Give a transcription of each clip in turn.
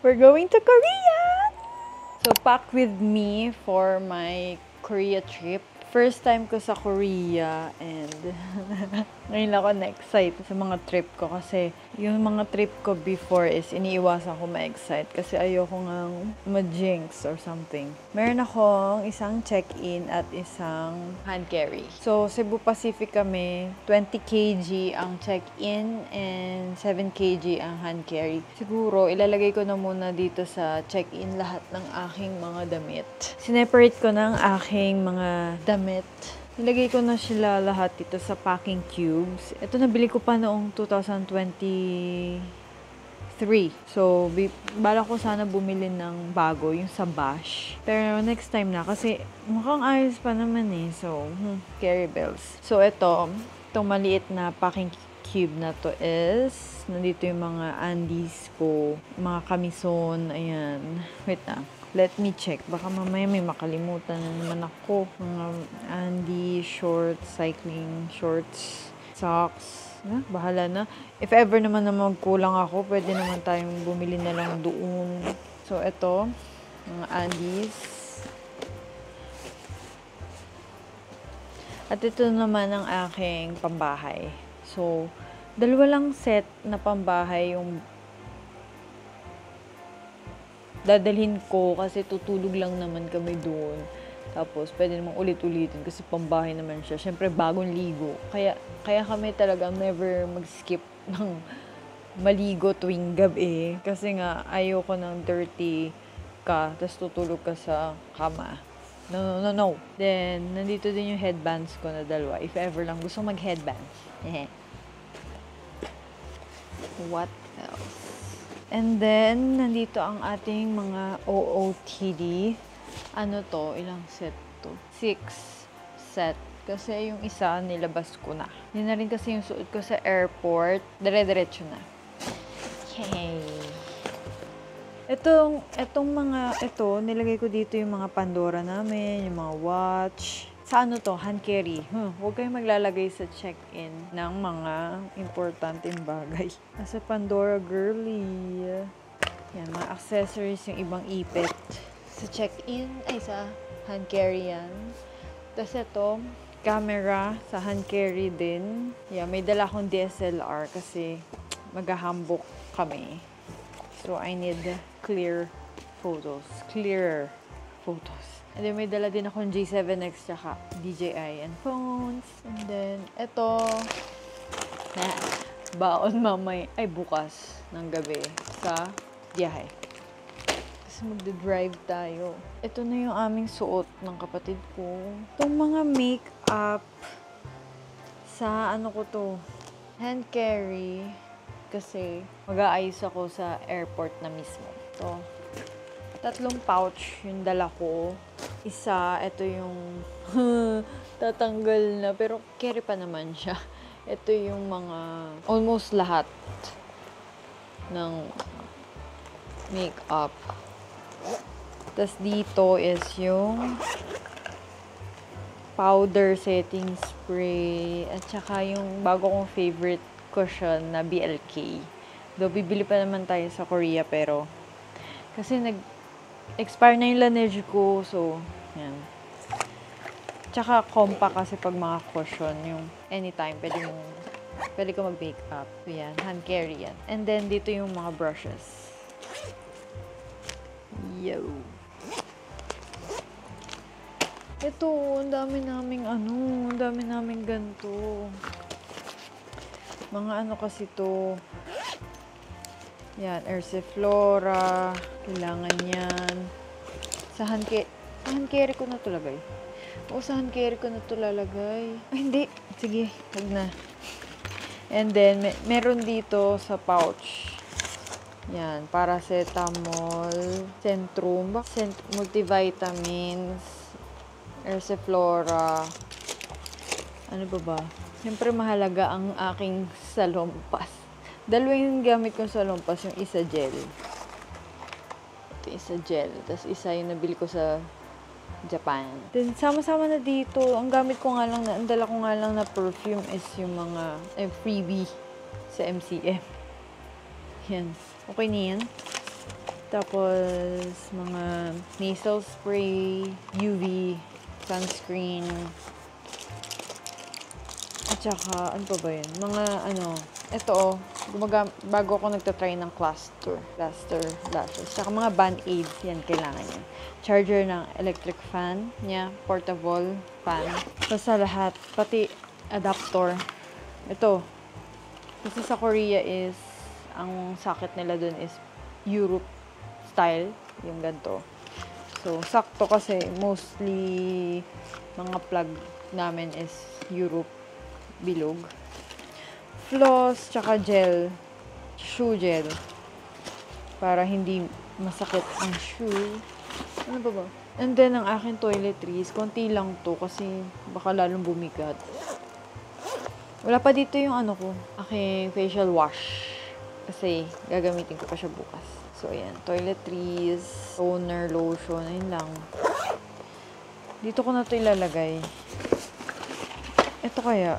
We're going to Korea! So, pack with me for my Korea trip. First time ko sa Korea and ngayon ako na-excite sa mga trip ko kasi yung mga trip ko before is iniiwasan ko ma-excite kasi ayoko ngang ma-jinx or something. Meron akong isang check-in at isang hand carry. So, Cebu Pacific kami, 20 kg ang check-in and 7 kg ang hand carry. Siguro, ilalagay ko na muna dito sa check-in lahat ng aking mga damit. Sineparate ko ng aking mga damit. Nilagay ko na sila lahat dito sa packing cubes. Ito nabili ko pa noong 2023. So, bala ko sana bumili ng bago, yung sa Bash. Pero next time na kasi mukhang ayos pa naman eh. So, carry bells. So, itong maliit na packing cube na to is, nandito yung mga undies ko, mga kamison, ayan. Wait na. Let me check. Baka mamaya may makalimutan na naman ako. Mga undies, shorts, cycling shorts, socks. Bahala na. If ever naman na magkulang ako, pwede naman tayong bumili na lang doon. So, ito. Mga undies. At ito naman ang aking pambahay. So, dalawa lang set na pambahay yung dadalhin ko kasi tutulog lang naman kami doon. Tapos, pwede namang ulit-ulitin kasi pambahay naman siya. Siyempre, bagong ligo. Kaya kami talaga never mag-skip ng maligo tuwing gabi. Kasi nga, ayoko ng dirty ka, tapos tutulog ka sa kama. No. Then, nandito din yung headbands ko na dalawa. If ever lang gusto mag-headbands. What else? And then, nandito ang ating mga OOTD. Ano to? Ilang set to? 6 set. Kasi yung isa, nilabas ko na. Yun na rin kasi yung suot ko sa airport. Dire-diretso na. Yay! Nilagay ko dito yung mga Pandora namin, yung mga watch. Sa ano to? Hand carry. Huwag kayong maglalagay sa check-in ng mga importanteng bagay. Nasa Pandora girly. Yan, mga accessories, yung ibang ipit. Sa check-in, sa hand carry yan. Tapos ito, camera sa hand carry din. Yeah, may dala akong DSLR kasi maghahambok kami. So, I need clearer photos. And then, may dala din akong G7X tsaka DJI and phones. And then, ito, baon bukas ng gabi sa biyahe. Kasi magdadrive tayo. Ito na yung aming suot ng kapatid ko. Itong mga make-up sa hand carry. Kasi mag-aayos ako sa airport na mismo. So, 3 pouch yung dala ko. Isa, ito yung tatanggal na, pero carry pa naman siya. Ito yung mga, almost lahat ng makeup. Tapos dito is yung powder setting spray, at saka yung bago kong favorite cushion na BLK. Though, bibili pa naman tayo sa Korea, pero kasi expire na yung Laneige ko, so, yan. Tsaka, compact kasi pag mga cushion, yung anytime, pwede ko mag-makeup. So, yan, hand carry yan. And then, dito yung mga brushes. Yo! Ito, ang dami naming ganito. Mga kasi to. Yan, Erseflora. Kailangan yan. Sa hand carry ko na to lagay. Sa hand carry ko na to lalagay. Ay, hindi. Sige, wag na. And then, meron dito sa pouch. Yan, paracetamol, Centrum, multivitamins, Erseflora. Ano ba? Siyempre, mahalaga ang aking salompas. Dalawa yung gamit kong salompas, yung isa gel. Ito isa gel. Tapos isa yung nabili ko sa Japan. Then, sama-sama na dito. Ang gamit ko nga lang, ang dala ko nga lang na perfume is yung mga freebie sa MCM. Yan. Okay na yan. Tapos, mga nasal spray, UV, sunscreen. At saka, ano pa ba yun? Mga, ito bago ako nagtatry ng cluster lashes. Saka mga band-aids, yan, kailangan yan. Charger ng electric fan niya, portable fan. Basta lahat, pati adapter. Ito, kasi sa Korea is, ang socket nila dun is Europe style, yung ganito. So, sakto kasi mostly mga plug namin is Europe bilog. Floss, tsaka gel, shoe gel. Para hindi masakit ang shoe. Ano ba ba? And then, ang aking toiletries, konti lang to kasi baka lalong bumigat. Wala pa dito yung aking facial wash. Kasi gagamitin ko pa siya bukas. So, ayan. Toiletries, toner, lotion, ayun lang. Dito ko na ito ilalagay. Ito kaya.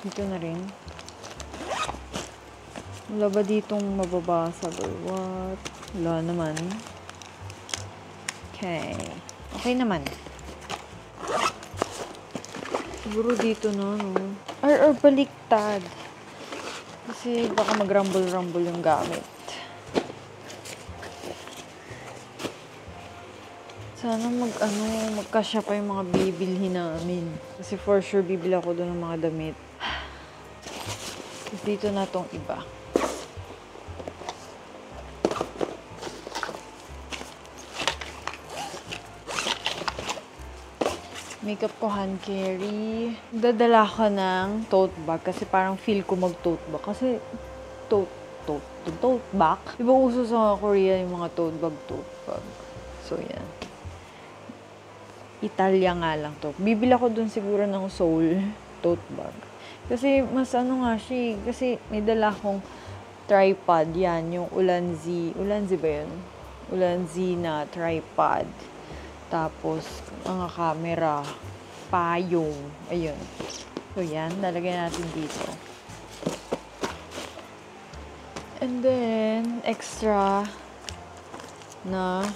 Dito na rin. Wala ba ditong mababasag or what? Wala naman. Okay. Okay naman. Siguro dito na, no? Or baliktad. Kasi baka mag-rumble-rumble yung gamit. Sana magkasya pa yung mga bibilhin namin. Kasi for sure, bibili ako doon ng mga damit. Tapos dito na tong iba. Makeup ko hand carry. Dadala ko ng tote bag kasi parang feel ko mag-tote bag. Kasi tote bag. Diba uso sa Korea yung mga tote bag. So, yan. Italia nga lang to. Bibili ako dun siguro ng Seoul tote bag. Kasi mas nga siya. Kasi may dala akong tripod. Yan, yung Ulanzi. Ulanzi ba yun? Ulanzi na tripod. Tapos, mga camera. Payong. Ayun. So, yan. Lalagay natin dito. And then, extra na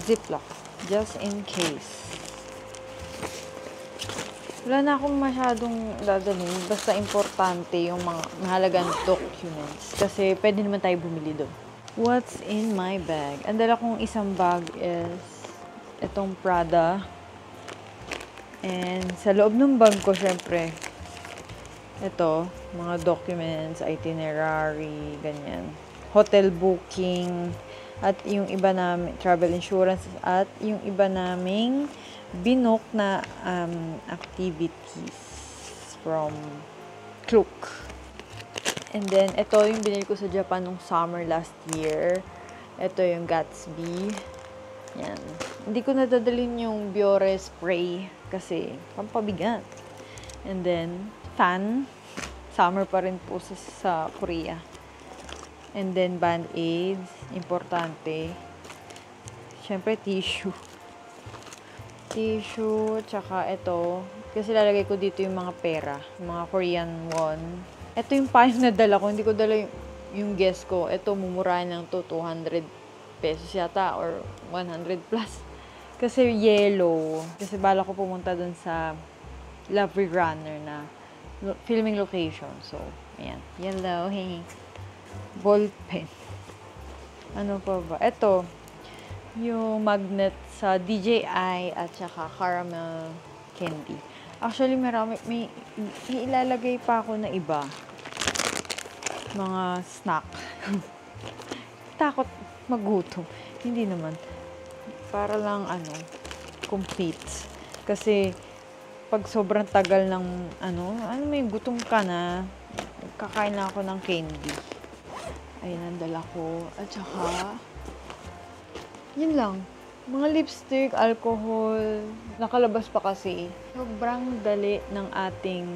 ziplock. Just in case. Wala na akong masyadong dadalhin. Basta importante yung mga mahalagang documents. Kasi pwede naman tayo bumili doon. What's in my bag? Ang dala kong isang bag is itong Prada. And sa loob ng bag ko, syempre, ito, mga documents, itinerary, ganyan. Hotel booking, at yung iba namin, travel insurance, at yung iba naming binook na activities from Klook. And then, ito yung binili ko sa Japan nung summer last year. Ito yung Gatsby. Yan. Hindi ko nadadalhin yung Biore spray kasi pampabigat. And then, fan. Summer pa rin po sa Korea. And then, band-aids. Importante. Siyempre, tissue. Tissue, tsaka ito. Kasi lalagay ko dito yung mga pera. Yung mga Korean won. Ito yung payong na dala ko. Hindi ko dala yung guess ko. Ito, mumurahin lang to 200 pesos yata or 100 plus. Kasi yellow. Kasi bala ko pumunta dun sa Lovely Runner na filming location. So, ayan. Yellow. Hey. Ball pen. Ano pa ba? Ito, yung magnet sa DJI at saka caramel candy. Actually, may ilalagay pa ako na iba. Mga snack. Takot magutom. Hindi naman. Para lang, complete. Kasi, pag sobrang tagal ng, may gutom ka na, kakain na ako ng candy. Ayun, ang dala ko. At saka, yun lang. Mga lipstick, alcohol, nakalabas pa kasi. Sobrang dali ng ating,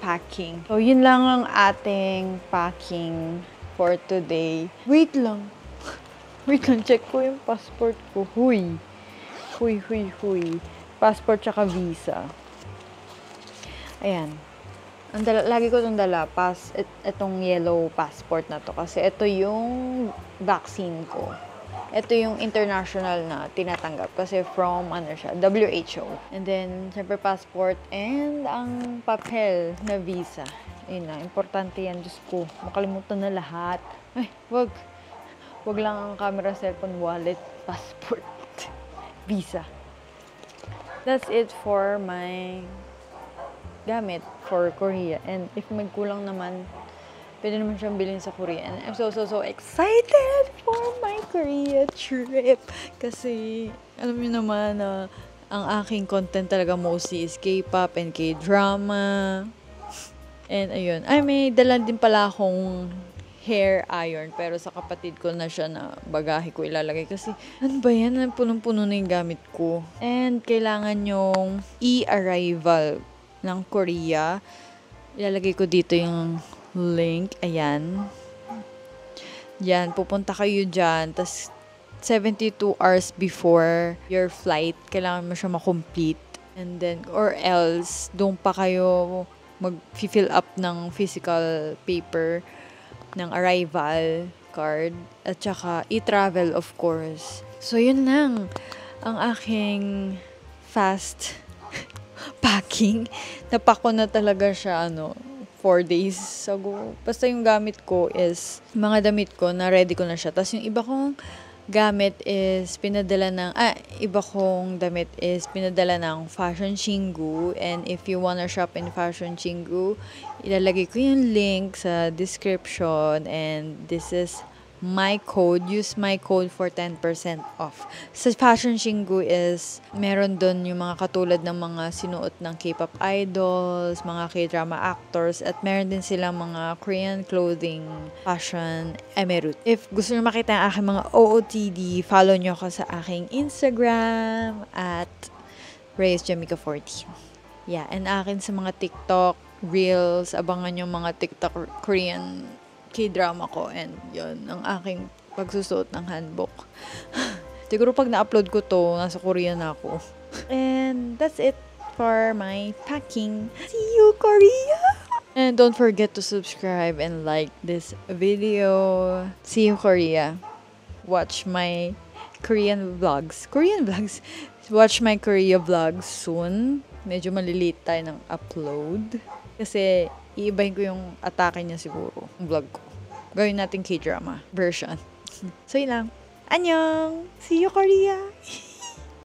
packing. So, yun lang ang ating packing for today. Wait lang. Check ko yung passport ko. Huy. Passport tsaka visa. Ayan. Lagi ko itong dala, itong yellow passport na to. Kasi ito yung vaccine ko. Ito yung international na tinatanggap. Kasi from, siya, WHO. And then, syempre passport and ang papel na visa. Ayun na, importante yan. Diyos ko, makalimutan na lahat. Ay, wag. Wag lang ang camera, cellphone, wallet, passport, visa. That's it for my gamit for Korea. And if may kulang naman, pwede naman siyang bilhin sa Korea. And I'm so excited for my Korea trip. Kasi, alam niyo naman na ang aking content talaga mostly is K-pop and K-drama. And ayun. Ay, may dala din pala akong hair iron. Pero sa kapatid ko na siya na bagahe ko ilalagay. Kasi, ano ba yan? Punong-puno na yung gamit ko. And kailangan yung e-arrival ng Korea. Ilalagay ko dito yung link. Ayan. Yan. Pupunta kayo dyan. Tapos, 72 hours before your flight, kailangan mo siya makomplete. And then, or else, doon pa kayo mag-fill up ng physical paper ng arrival card. At saka, e-travel, of course. So, yun lang. Ang aking fast packing. Napak ko na talaga siya, 4 days ago. Basta yung gamit ko is, mga damit ko, na ready ko na siya. Tapos yung iba kong damit is pinadala ng Fashion Chingu. And if you wanna shop in Fashion Chingu, ilalagay ko yung link sa description. And this is my code. Use my code for 10% off. Sa Fashion Chingu is, meron doon yung mga katulad ng mga sinuot ng K-pop idols, mga K-drama actors, at meron din silang mga Korean clothing fashion emerald. If gusto nyo makita ang aking mga OOTD, follow nyo ako sa aking Instagram at ReyesJamica40. Yeah, and akin sa mga TikTok, Reels, abangan yung mga TikTok Korean K-drama ko, and yun, ang aking pagsusuot ng hanbok. Siguro pag na-upload ko to, nasa Korea na ako. And that's it for my packing. See you, Korea! And don't forget to subscribe and like this video. See you, Korea. Watch my Korean vlogs. Watch my Korea vlogs soon. Medyo maliliit tayo ng upload. Kasi iibahin ko yung atake niya siguro, yung vlog ko. Gawin natin K-drama version. So, yun lang. Annyeong! See you, Korea!